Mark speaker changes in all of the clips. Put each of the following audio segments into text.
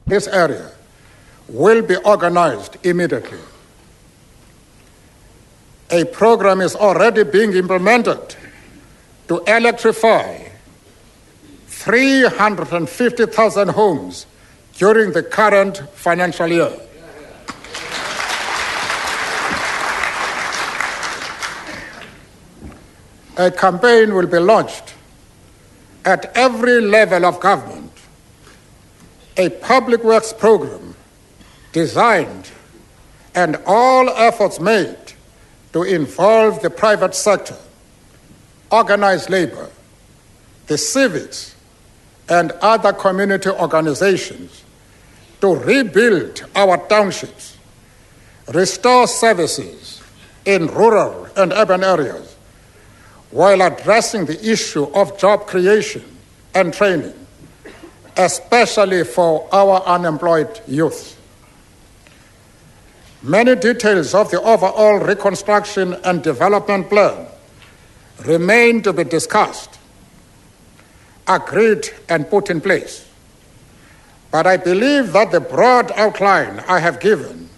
Speaker 1: this area will be organized immediately. A program is already being implemented to electrify 350,000 homes during the current financial year. A campaign will be launched at every level of government, a public works program designed and all efforts made to involve the private sector, organized labor, the civics, and other community organizations to rebuild our townships, restore services in rural and urban areas, while addressing the issue of job creation and training, especially for our unemployed youth. Many details of the overall reconstruction and development plan remain to be discussed, agreed, and put in place. But I believe that the broad outline I have given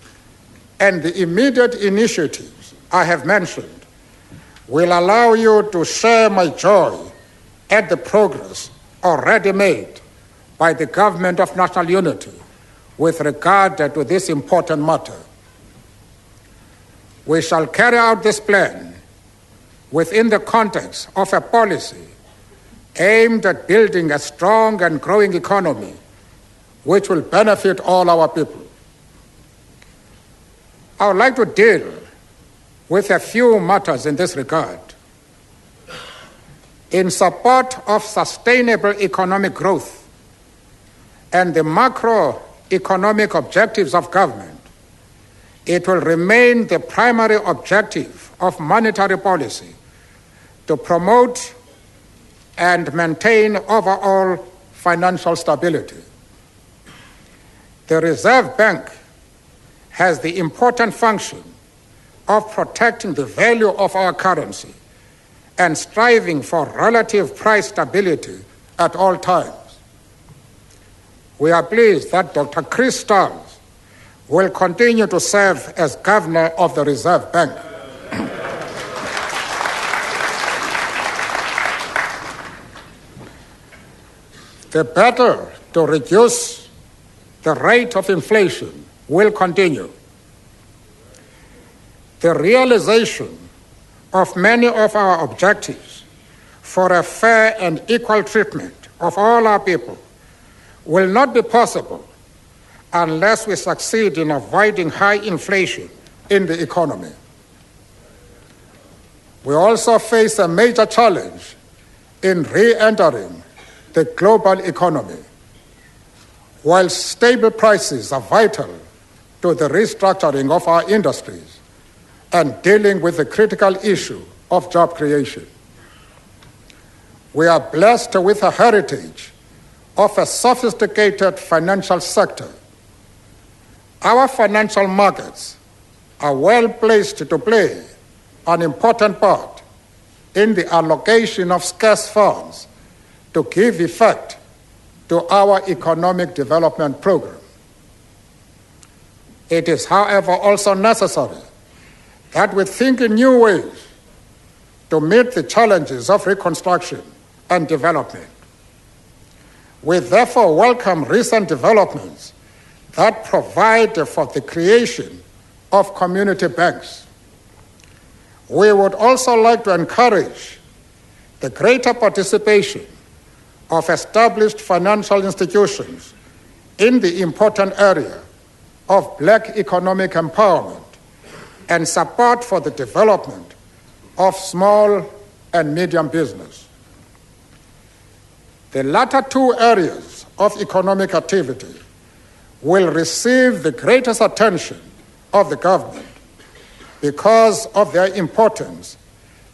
Speaker 1: and the immediate initiatives I have mentioned will allow you to share my joy at the progress already made by the Government of National Unity with regard to this important matter. We shall carry out this plan within the context of a policy aimed at building a strong and growing economy which will benefit all our people. I would like to deal with a few matters in this regard. In support of sustainable economic growth and the macroeconomic objectives of government, it will remain the primary objective of monetary policy to promote and maintain overall financial stability. The Reserve Bank has the important function of protecting the value of our currency and striving for relative price stability at all times. We are pleased that Dr. Chris Stals will continue to serve as Governor of the Reserve Bank. The battle to reduce the rate of inflation will continue. The realization of many of our objectives for a fair and equal treatment of all our people will not be possible unless we succeed in avoiding high inflation in the economy. We also face a major challenge in re-entering the global economy. While stable prices are vital to the restructuring of our industries and dealing with the critical issue of job creation, we are blessed with a heritage of a sophisticated financial sector. Our financial markets are well placed to play an important part in the allocation of scarce funds to give effect to our economic development program. It is, however, also necessary that we think in new ways to meet the challenges of reconstruction and development. We therefore welcome recent developments that provide for the creation of community banks. We would also like to encourage the greater participation of established financial institutions in the important area of Black economic empowerment and support for the development of small and medium business. The latter two areas of economic activity will receive the greatest attention of the government because of their importance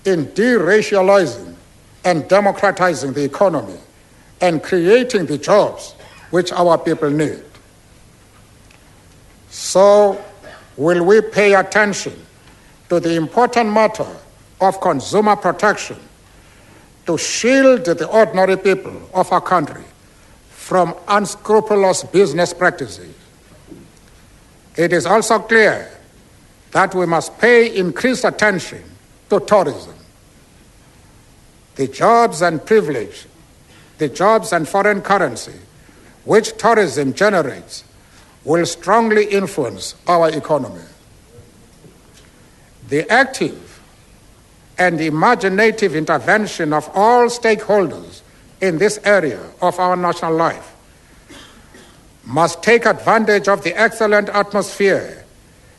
Speaker 1: in deracializing and democratizing the economy and creating the jobs which our people need. So will we pay attention to the important matter of consumer protection to shield the ordinary people of our country from unscrupulous business practices. It is also clear that we must pay increased attention to tourism. The jobs and privilege, the jobs and foreign currency which tourism generates will strongly influence our economy. The active and imaginative intervention of all stakeholders in this area of our national life must take advantage of the excellent atmosphere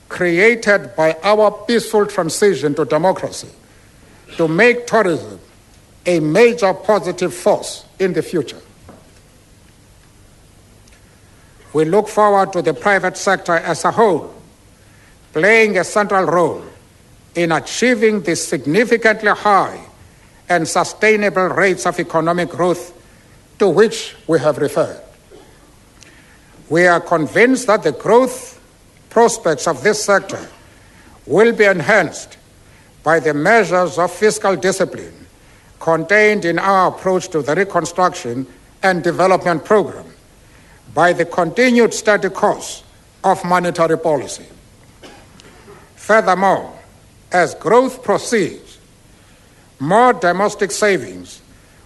Speaker 1: created by our peaceful transition to democracy to make tourism a major positive force in the future. We look forward to the private sector as a whole playing a central role in achieving the significantly high and sustainable rates of economic growth to which we have referred. We are convinced that the growth prospects of this sector will be enhanced by the measures of fiscal discipline contained in our approach to the Reconstruction and Development Program, by the continued steady course of monetary policy. Furthermore, as growth proceeds, more domestic savings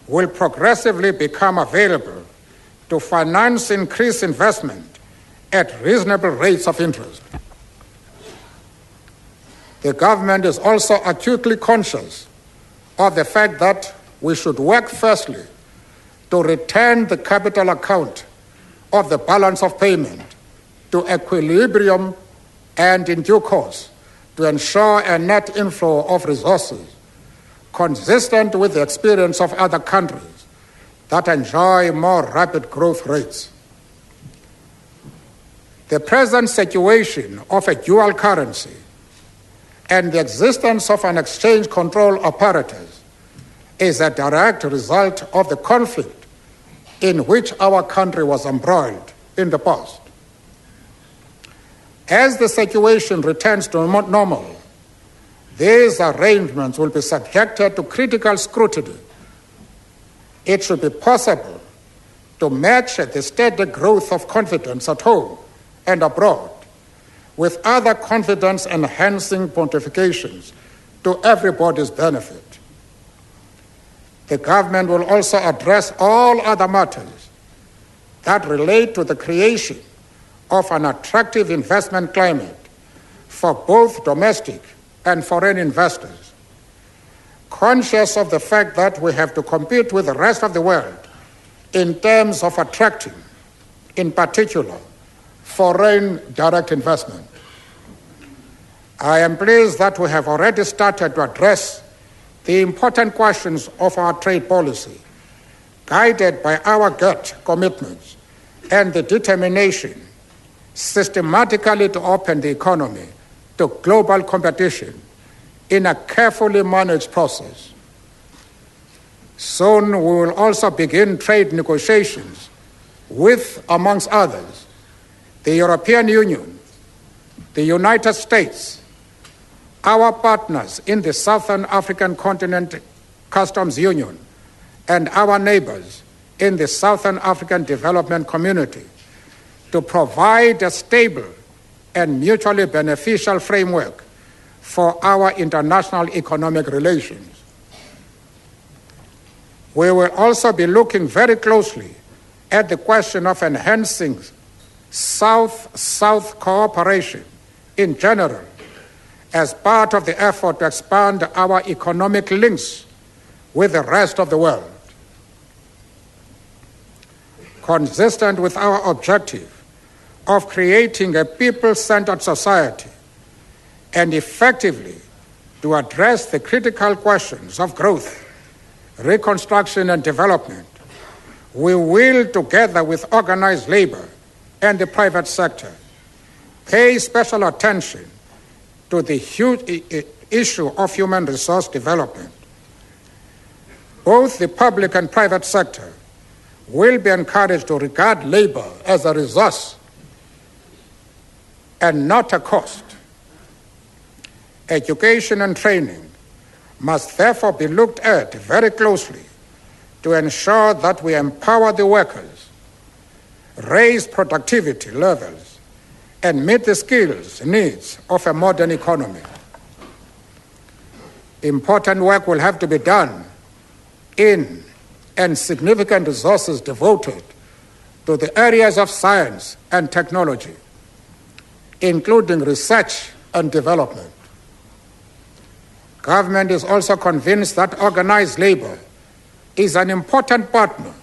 Speaker 1: will progressively become available to finance increased investment at reasonable rates of interest. The government is also acutely conscious of the fact that we should work firstly to return the capital account of the balance of payment to equilibrium and in due course to ensure a net inflow of resources consistent with the experience of other countries that enjoy more rapid growth rates. The present situation of a dual currency and the existence of an exchange control apparatus is a direct result of the conflict in which our country was embroiled in the past. As the situation returns to normal, these arrangements will be subjected to critical scrutiny. It should be possible to match the steady growth of confidence at home and abroad with other confidence-enhancing pontifications to everybody's benefit. The government will also address all other matters that relate to the creation of an attractive investment climate for both domestic and foreign investors, conscious of the fact that we have to compete with the rest of the world in terms of attracting, in particular, foreign direct investment. I am pleased that we have already started to address the important questions of our trade policy, guided by our GATT commitments and the determination systematically to open the economy to global competition in a carefully managed process. Soon we will also begin trade negotiations with, amongst others, the European Union, the United States, our partners in the Southern African Continent Customs Union, and our neighbors in the Southern African Development Community to provide a stable and mutually beneficial framework for our international economic relations. We will also be looking very closely at the question of enhancing South-South cooperation in general as part of the effort to expand our economic links with the rest of the world. Consistent with our objective of creating a people-centered society and effectively to address the critical questions of growth, reconstruction, and development, we will, together with organized labor and the private sector, pay special attention to the huge issue of human resource development. Both the public and private sector will be encouraged to regard labor as a resource and not a cost. Education and training must therefore be looked at very closely to ensure that we empower the workers raise productivity levels, and meet the skills needs of a modern economy. Important work will have to be done in and significant resources devoted to the areas of science and technology, including research and development. Government is also convinced that organized labor is an important partner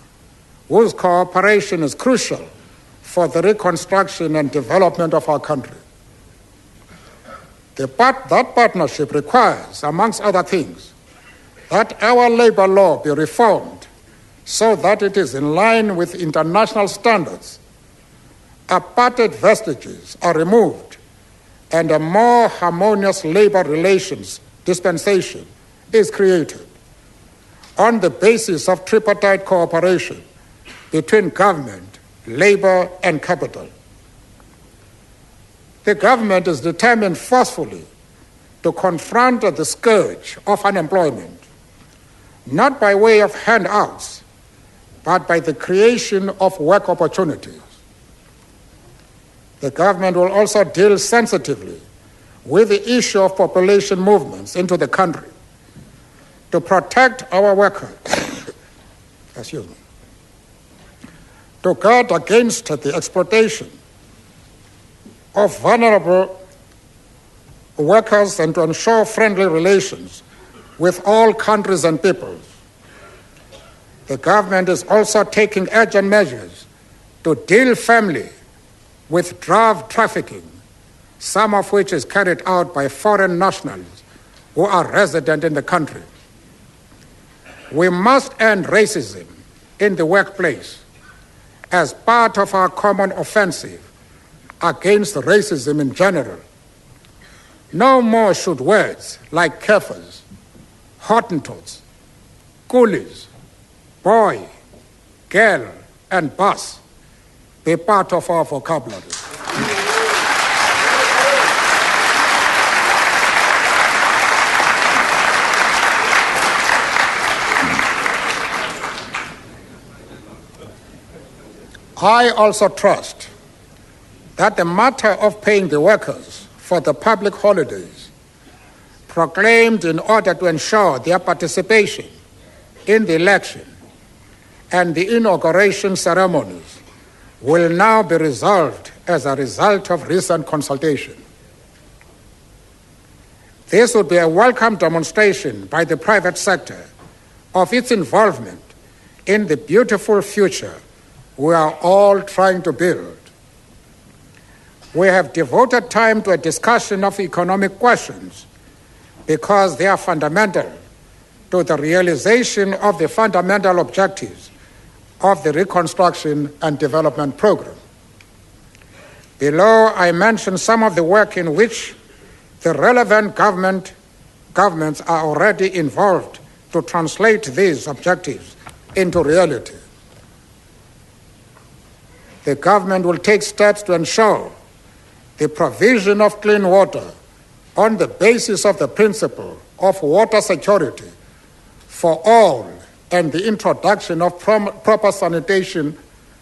Speaker 1: whose cooperation is crucial for the reconstruction and development of our country. That partnership requires, amongst other things, that our labor law be reformed so that it is in line with international standards, apartheid vestiges are removed, and a more harmonious labor relations dispensation is created on the basis of tripartite cooperation between government, labor, and capital. The government is determined forcefully to confront the scourge of unemployment, not by way of handouts, but by the creation of work opportunities. The government will also deal sensitively with the issue of population movements into the country to protect our workers, to guard against the exploitation of vulnerable workers and to ensure friendly relations with all countries and peoples. The government is also taking urgent measures to deal firmly with drug trafficking, some of which is carried out by foreign nationals who are resident in the country. We must end racism in the workplace as part of our common offensive against racism in general. No more should words like Kafirs, Hottentots, coolies, boy, girl, and boss be part of our vocabulary. I also trust that the matter of paying the workers for the public holidays proclaimed in order to ensure their participation in the election and the inauguration ceremonies will now be resolved as a result of recent consultation. This would be a welcome demonstration by the private sector of its involvement in the beautiful future we are all trying to build. We have devoted time to a discussion of economic questions because they are fundamental to the realization of the fundamental objectives of the Reconstruction and Development Program. Below, I mention some of the work in which the relevant governments are already involved to translate these objectives into reality. The government will take steps to ensure the provision of clean water on the basis of the principle of water security for all and the introduction of proper sanitation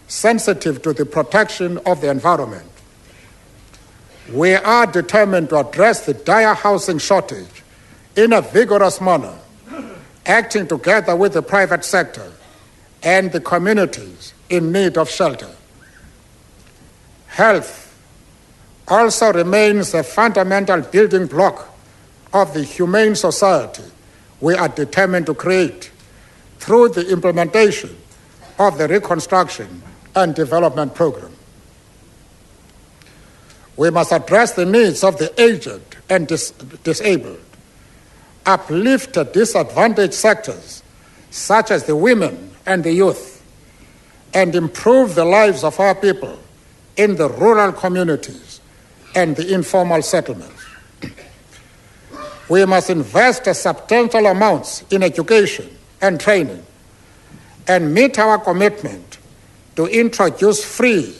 Speaker 1: sensitive to the protection of the environment. We are determined to address the dire housing shortage in a vigorous manner, acting together with the private sector and the communities in need of shelter. Health also remains a fundamental building block of the humane society we are determined to create through the implementation of the Reconstruction and Development Program. We must address the needs of the aged and disabled, uplift disadvantaged sectors such as the women and the youth, and improve the lives of our people in the rural communities and the informal settlements. We must invest substantial amounts in education and training and meet our commitment to introduce free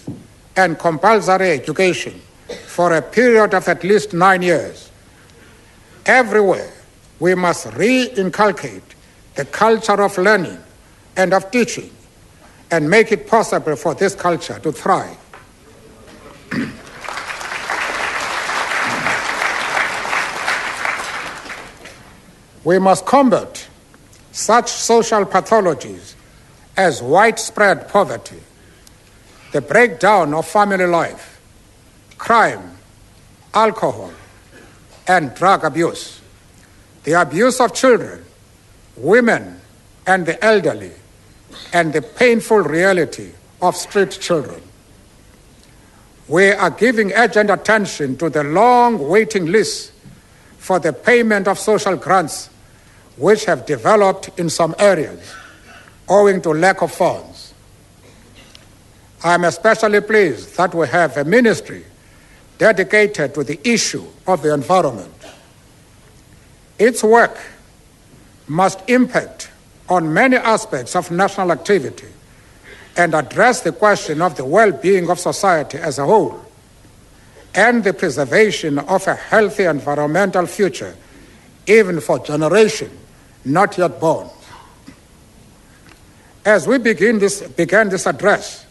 Speaker 1: and compulsory education for a period of at least 9 years. Everywhere, we must re-inculcate the culture of learning and of teaching and make it possible for this culture to thrive. We must combat such social pathologies as widespread poverty, the breakdown of family life, crime, alcohol, and drug abuse, the abuse of children, women, and the elderly, and the painful reality of street children. We are giving urgent attention to the long waiting lists for the payment of social grants which have developed in some areas owing to lack of funds. I am especially pleased that we have a ministry dedicated to the issue of the environment. Its work must impact on many aspects of national activity and address the question of the well-being of society as a whole and the preservation of a healthy environmental future, even for generations not yet born. As we began this address,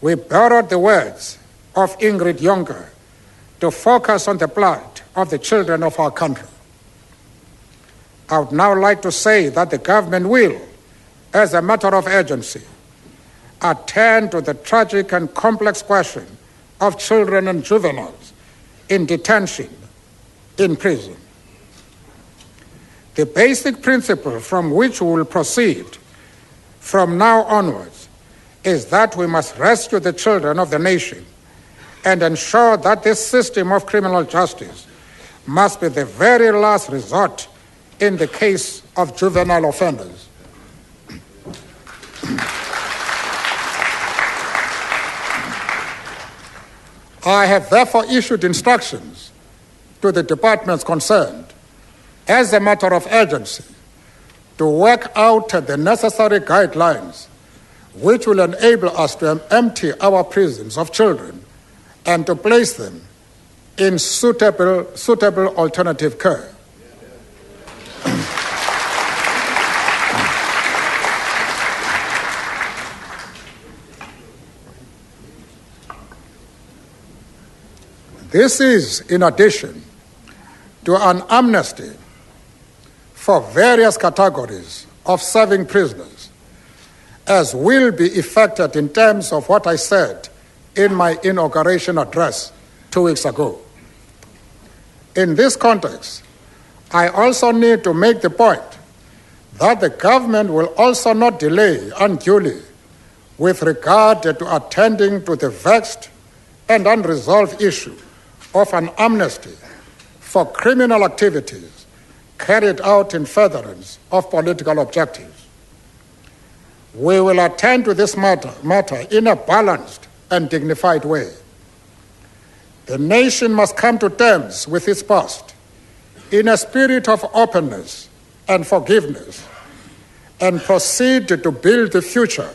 Speaker 1: we borrowed the words of Ingrid Jonker to focus on the plight of the children of our country. I would now like to say that the government will, as a matter of urgency, attend to the tragic and complex question of children and juveniles in detention, in prison. The basic principle from which we will proceed from now onwards is that we must rescue the children of the nation and ensure that this system of criminal justice must be the very last resort in the case of juvenile offenders. I have therefore issued instructions to the departments concerned as a matter of urgency to work out the necessary guidelines which will enable us to empty our prisons of children and to place them in suitable alternative care. This is in addition to an amnesty for various categories of serving prisoners, as will be effected in terms of what I said in my inauguration address 2 weeks ago. In this context, I also need to make the point that the government will also not delay unduly with regard to attending to the vexed and unresolved issue of an amnesty for criminal activities carried out in furtherance of political objectives. We will attend to this matter in a balanced and dignified way. The nation must come to terms with its past in a spirit of openness and forgiveness and proceed to build the future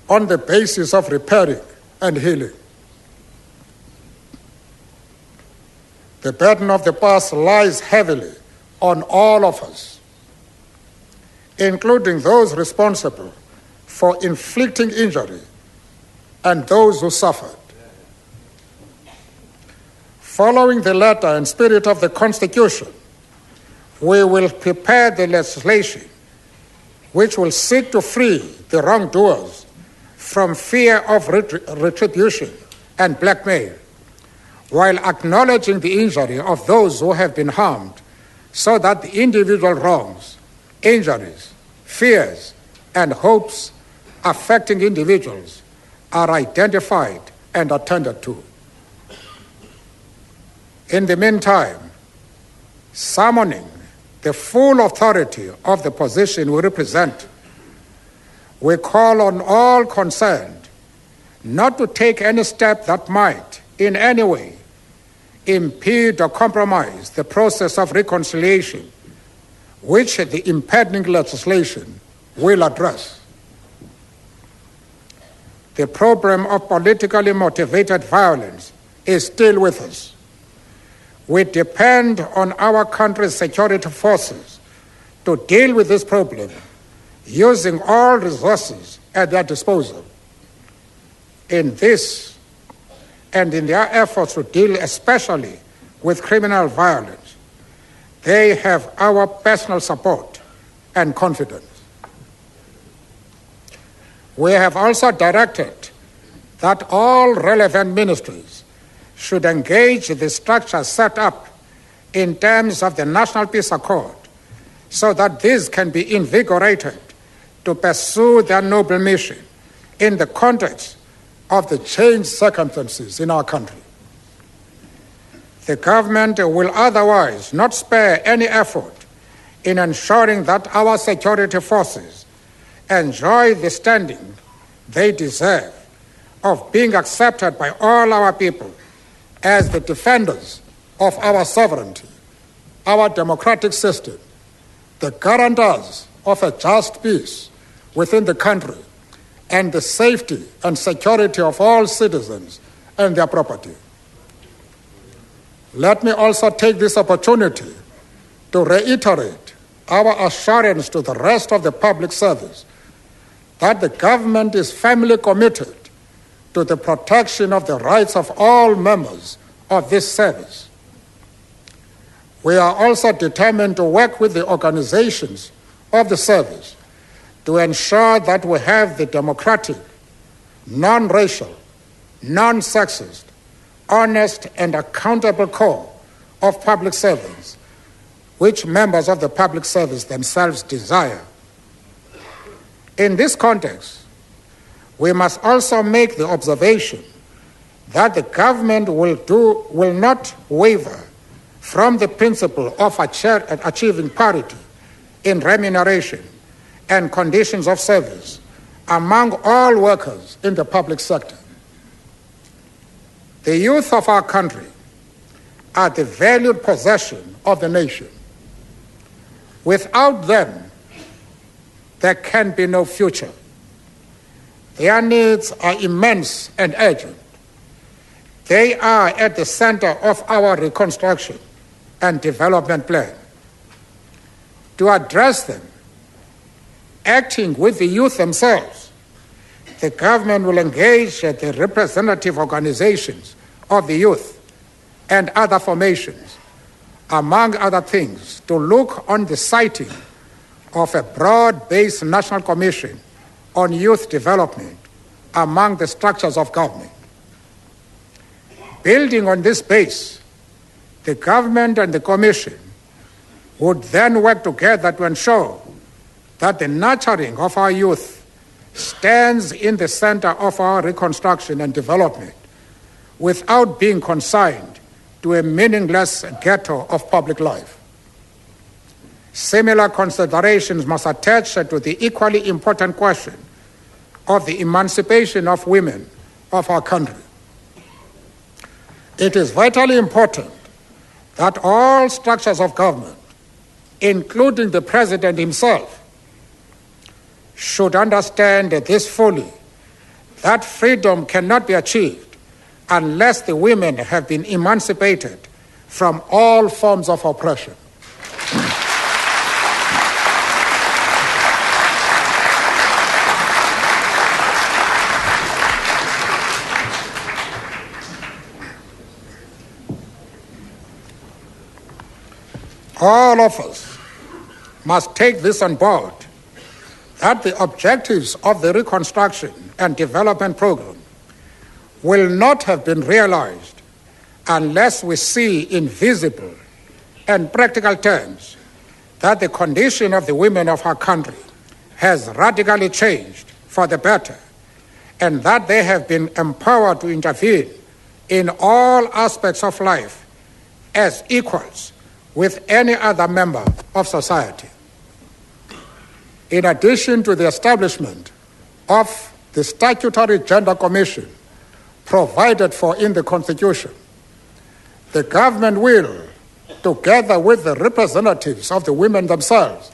Speaker 1: on the basis of repairing and healing. The burden of the past lies heavily on all of us, including those responsible for inflicting injury and those who suffered. Following the letter and spirit of the Constitution, we will prepare the legislation which will seek to free the wrongdoers from fear of retribution and blackmail, while acknowledging the injury of those who have been harmed, so that the individual wrongs, injuries, fears, and hopes affecting individuals are identified and attended to. In the meantime, summoning the full authority of the position we represent, we call on all concerned not to take any step that might, in any way, impede or compromise the process of reconciliation which the impending legislation will address. The problem of politically motivated violence is still with us. We depend on our country's security forces to deal with this problem using all resources at their disposal. In this and in their efforts to deal especially with criminal violence, they have our personal support and confidence. We have also directed that all relevant ministries should engage the structures set up in terms of the National Peace Accord so that these can be invigorated to pursue their noble mission in the context of the changed circumstances in our country. The government will otherwise not spare any effort in ensuring that our security forces enjoy the standing they deserve of being accepted by all our people as the defenders of our sovereignty, our democratic system, the guarantors of a just peace within the country, and the safety and security of all citizens and their property. Let me also take this opportunity to reiterate our assurance to the rest of the public service that the government is firmly committed to the protection of the rights of all members of this service. We are also determined to work with the organizations of the service to ensure that we have the democratic, non-racial, non-sexist, honest and accountable core of public servants, which members of the public service themselves desire. In this context, we must also make the observation that the government will not waver from the principle of achieving parity in remuneration and conditions of service among all workers in the public sector. The youth of our country are the valued possession of the nation. Without them, there can be no future. Their needs are immense and urgent. They are at the center of our reconstruction and development plan. To address them, acting with the youth themselves, the government will engage the representative organizations of the youth and other formations, among other things, to look on the siting of a broad-based national commission on youth development among the structures of government. Building on this base, the government and the commission would then work together to ensure that the nurturing of our youth stands in the center of our reconstruction and development without being consigned to a meaningless ghetto of public life. Similar considerations must attach to the equally important question of the emancipation of women of our country. It is vitally important that all structures of government, including the president himself, should understand this fully, that freedom cannot be achieved unless the women have been emancipated from all forms of oppression. All of us must take this on board, that the objectives of the reconstruction and development program will not have been realized unless we see in visible and practical terms that the condition of the women of our country has radically changed for the better, and that they have been empowered to intervene in all aspects of life as equals with any other member of society. In addition to the establishment of the statutory gender commission provided for in the Constitution, the government will, together with the representatives of the women themselves,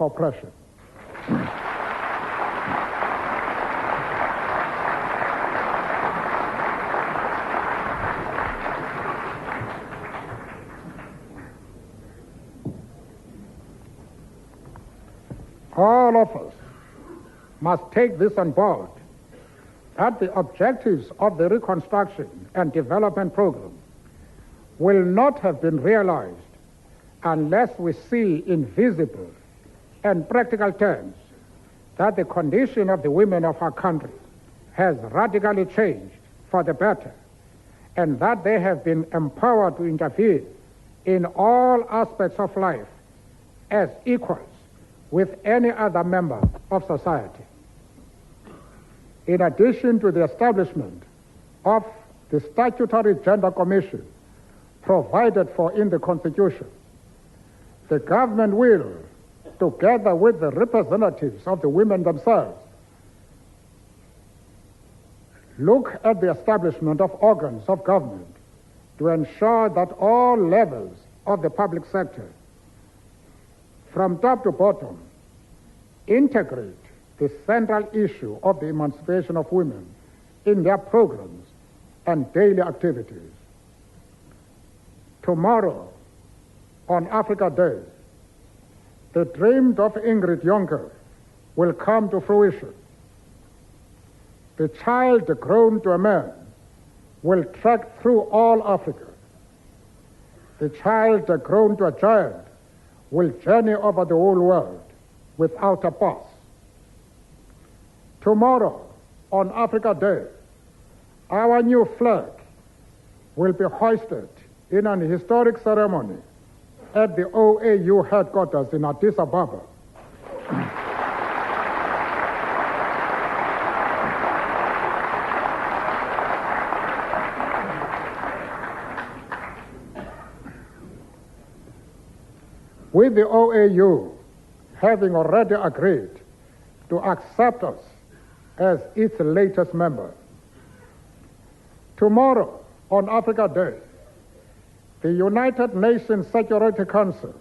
Speaker 1: for oppression. All of us must take this on board, that the objectives of the reconstruction and development program will not have been realized unless we see in visible and practical terms that the condition of the women of our country has radically changed for the better, and that they have been empowered to intervene in all aspects of life as equals with any other member of society. In addition to the establishment of the statutory gender commission provided for in the Constitution, the government will, together with the representatives of the women themselves, look at the establishment of organs of government to ensure that all levels of the public sector, from top to bottom, integrate the central issue of the emancipation of women in their programs and daily activities. Tomorrow, on Africa Day, the dream of Ingrid Jonker will come to fruition. The child grown to a man will trek through all Africa. The child grown to a giant will journey over the whole world without a pause. Tomorrow, on Africa Day, our new flag will be hoisted in an historic ceremony at the OAU headquarters in Addis Ababa. With the OAU having already agreed to accept us as its latest member. Tomorrow, on Africa Day, the United Nations Security Council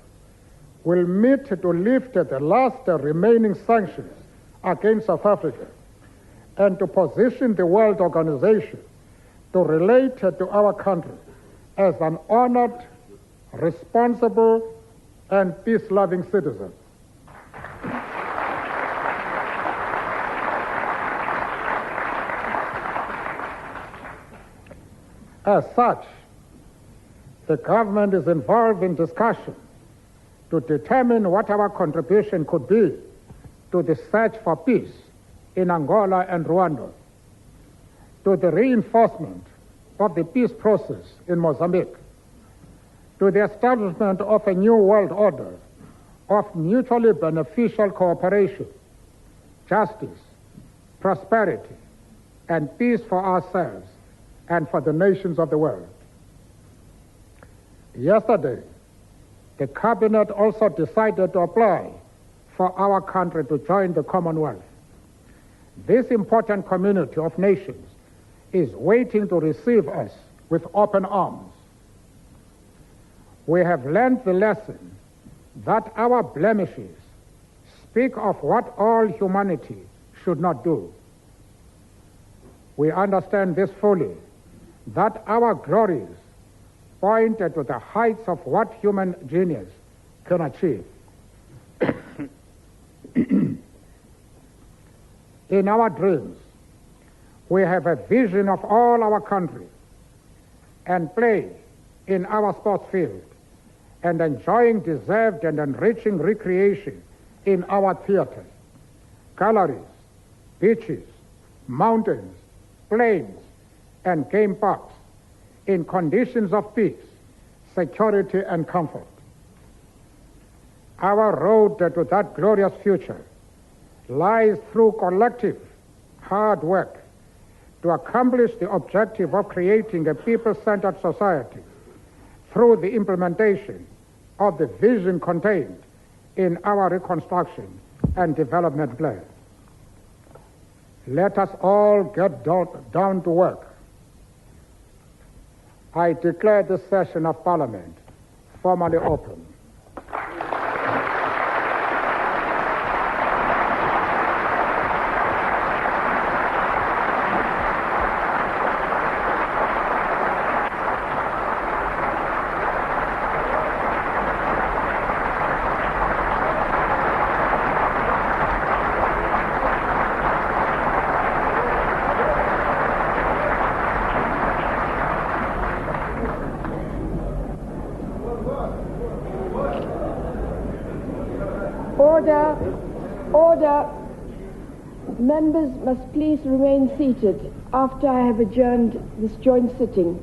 Speaker 1: will meet to lift the last remaining sanctions against South Africa and to position the World Organization to relate to our country as an honored, responsible, and peace-loving citizen. As such, the government is involved in discussion to determine what our contribution could be to the search for peace in Angola and Rwanda, to the reinforcement of the peace process in Mozambique, to the establishment of a new world order of mutually beneficial cooperation, justice, prosperity, and peace for ourselves and for the nations of the world. Yesterday, the Cabinet also decided to apply for our country to join the Commonwealth. This important community of nations is waiting to receive us with open arms. We have learned the lesson that our blemishes speak of what all humanity should not do. We understand this fully, that our glories pointed to the heights of what human genius can achieve. In our dreams, we have a vision of all our country and play in our sports field and enjoying deserved and enriching recreation in our theaters, galleries, beaches, mountains, plains, and game parks in conditions of peace, security, and comfort. Our road to that glorious future lies through collective hard work to accomplish the objective of creating a people-centered society through the implementation of the vision contained in our reconstruction and development plan. Let us all get down to work. I declare this session of Parliament formally open.
Speaker 2: Order. Order. Members must please remain seated after I have adjourned this joint sitting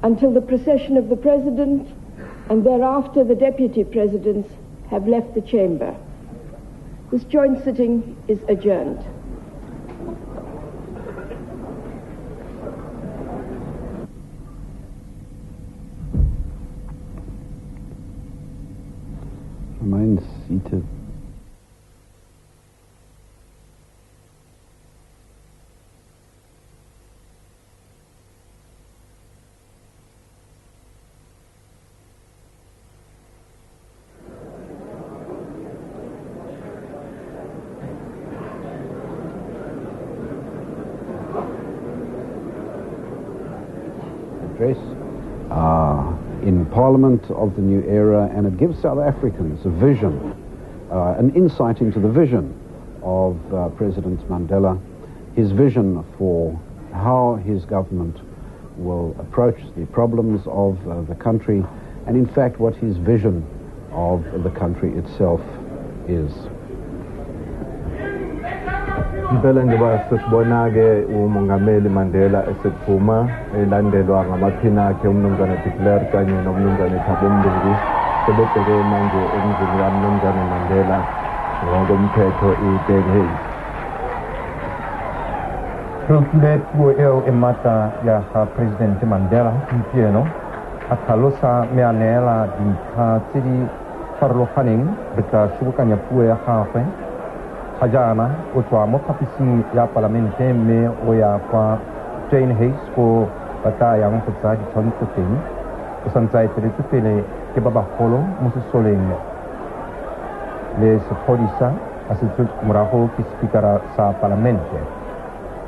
Speaker 2: until the procession of the President and thereafter the Deputy Presidents have left the chamber. This joint sitting is adjourned.
Speaker 3: Remain seated. Address in Parliament of the new era, and it gives South Africans a vision, an insight into the vision of President Mandela, his vision for how his government will approach the problems of the country, and in fact what his vision of the country itself is.
Speaker 4: Impela njengoba sesibona-ke umongameli Mandela esephuma elandelwa ngamaphina akhe umnumzane de Klerk kanye nomnumzane Thabo Mbeki sebebheke manje emzini kamnumzane Mandela ngokomthetho i-10 Hayes.
Speaker 5: Rile puo eo e mata ya ha Presidente Mandela gompieno a tlhalosa meanela dintlha tse di farologaneng re tla sobokanya puo ya gagwe ga jaana o tswa mo phaposing ya palamente mme o ya kwa Jane Hayes ko ba tla yang go tsaya ditshwantsho teng o santse a eteletswe pele ke ba bagolo mo sesoleng le sephodisa a setswe morago ke spikara sa palamente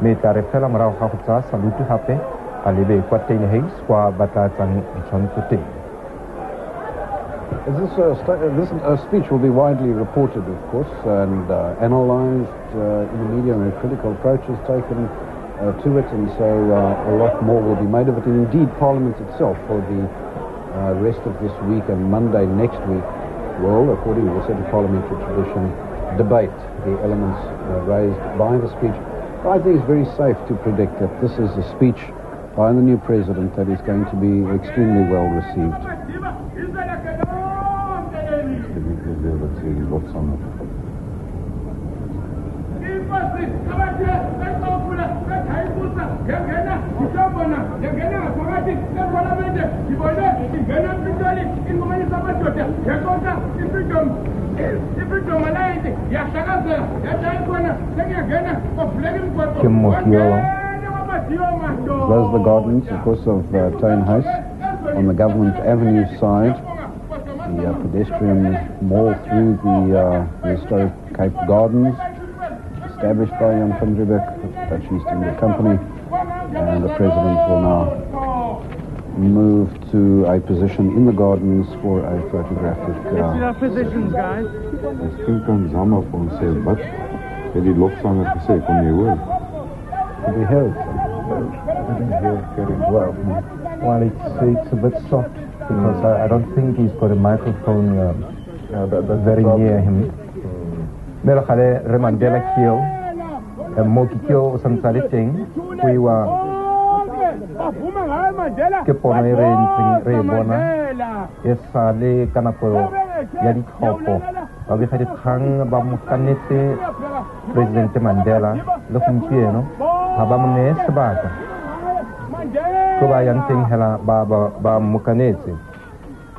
Speaker 5: mme tla re fela morago ga go tsaya salutu gape a lebe kwa Jane Hayes kwa ba tla tsang ditshwantsho teng.
Speaker 3: This speech will be widely reported, of course, and analysed in the media, and a critical approach is taken to it, and so a lot more will be made of it. And indeed, Parliament itself, for the rest of this week and Monday next week, will, according also to parliamentary tradition, debate the elements raised by the speech. But I think it's very safe to predict that this is a speech by the new president that is going to be extremely well received. Those are the gardens, of course, of Town House on the Government Avenue side. The pedestrian mall through the historic Cape Gardens, established by Jan van Riebeeck, Dutch East India Company, and the President will now move to a position in the gardens for a photographic.
Speaker 6: Our positions, guys.
Speaker 4: Ek dink aan Zama van sê wat het die lofsanger gesê, kon jy hoor?
Speaker 3: To be heard. I didn't hear very well.
Speaker 5: Well, it's a bit soft because I don't think he's got a microphone very near him. Melo khale remandela kio mo kio samsale teng kuiwa ke pona re bona esale kana po ya di khopo ba be khadi khang ba mo kanete President Mandela le gompieno ha ba mo ne sebaka ko ba yang teng hela ba mo kanetse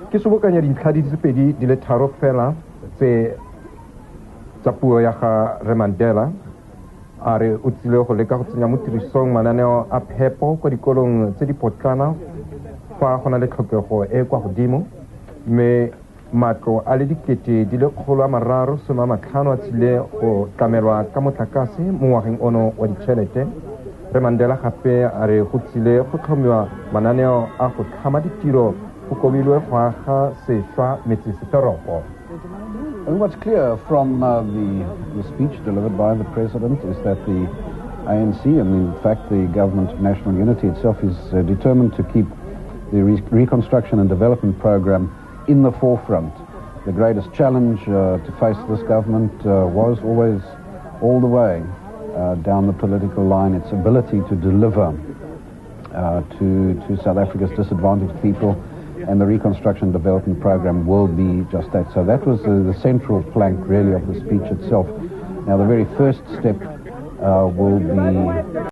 Speaker 5: ke sobokanya dintlha di tsepedi di le tharo fela tse tsa puo ya ga Mandela a re o tsile go leka go tsenya mo tirisong mananeo a phepo kwa dikolong tse di potlana fa go na le tlhokego e kwa godimo mme matlo a le dikete di le 350 a tsile go tlamelwa ka motlakase mo ngwageng ono wa ditšhelete Mandela gape a re go tsile go tlhomiwa mananeo a go tlhama ditiro go kobilwe go aga sešwa metsesetoropo.
Speaker 3: And what's clear from the speech delivered by the President is that the ANC, and in fact the Government of National Unity itself, is determined to keep the reconstruction and development program in the forefront. The greatest challenge to face this government was always all the way down the political line, its ability to deliver to South Africa's disadvantaged people, and the Reconstruction Development Program will be just that. So that was the central plank, really, of the speech itself. Now, the very first step will be